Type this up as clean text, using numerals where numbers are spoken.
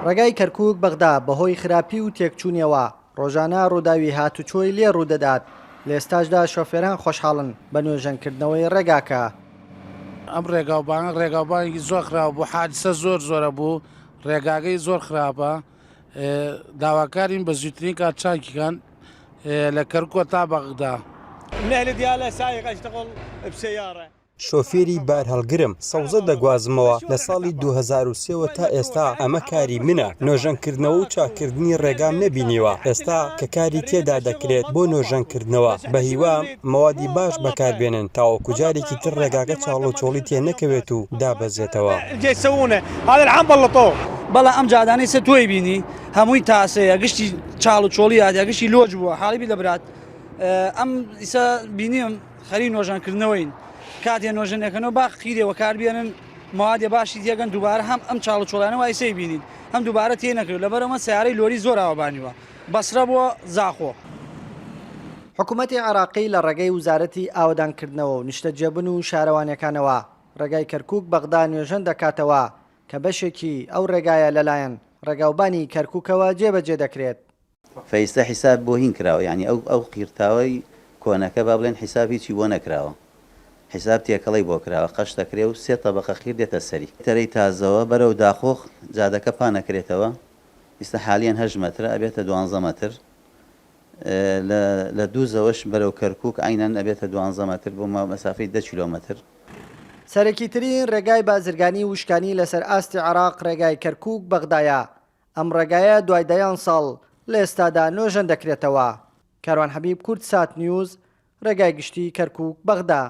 ڕێگای کەرکووک بەغدا بەهۆی خراپی و تێکچوونیەوە ڕۆژانە ڕووداوی هاتوچۆی لێ ڕوودەدات. لە ئێستاشدا شۆفێران خۆشحاڵن بە نوێژەنکردنەوەی ڕێگاکە. ئەم ڕێگاوبانە ڕێگاوبانێکی زۆر خراپ بوو، حادسە زۆرە بوو، ڕێگاگەی زۆر خراپە. داواکارین بە زووترین کات چاکیکان لە کەرکووک تا بەغدا. شۆفێری بار هەڵگرم سەوزە دەگوازمەوە لە ساڵی 2023 تا ئێستا ئەمە کاری منە. نۆژەنکردنەوە و چاکردنی ڕێگام نەبینیوە. ئێستا کە کاری تێدا دەکرێت بۆ نۆژەنکردنەوە بە هیوام مەوادی باش بەکاربێنن تاوەکو جارێکی تر ڕێگاکە چاڵۆچۆڵی تێ نەکەوێت و دابەزێتەوە. بەڵام ئەم جادانەی سە تۆی بینی هەمووی تاسەیە گشتی چاڵ و چۆڵی یادیگەشتی لۆج بووە حاڵی دەبرات. ئەم ئیسا بینیم خەری نۆژانکردنەوەین کاتێ نۆژنەکەنەوە با خیرەوە کاربیێنن موادێ باشی دیێگەن دووبارە هەم ئەم چاڵ و چۆڵانەوە ئیسەی بینین هەم دووبارە تێ نەکرد لەبەرەوە سیارەی لۆری زۆر ئاوابانیوە بەسرە بووە زاخۆ. حکوومەتی عێراقی لە ڕێگەی وزارەتی ئاودانکردنەوە و نیشتەجێبن و شارەوانیەکانەوە ڕێگای کەرکووک بەغدا نوێژەن دەکاتەوە کە بەشێکی ئەو ڕێگایە لەلایەن ڕێگاوبانی کەرکووکەوە جێبەجێ دەکرێت. فەیستە حیساب بۆ هین کراوە، یعنی ئەو قیرتاوەی کۆنەکە با بڵێن حیسابی چی بۆ نەکراوە، حیساب تێکەڵی بۆ کراوە قەش دەکرێت و 3 تەبەقە خیر دێتە سەری. تەرەی تازەوە بەرەو داخۆخ جادەکە پانەکرێتەوە، ئێستا حالیان 8 مەترە ئەبێتە 12 مەتر، لە دووزەوەش بەرەو کەرکووک عینەن ئەبێتە 12 مەتر بۆ مەسافەی 10 کیلۆمەتر. سەرەکیترین ڕێگای بازرگانی وشکانی لەسەر ئاستی عێراق ڕێگای کەرکووک بەغدایە. ئەم ڕێگایە دوای دەیان ساڵ لە ئێستادا نوێژەن دەکرێتەوە. کاروان حەبیب، کورد سات نیوز، ڕێگای گشتی کەرکووک بەغدا.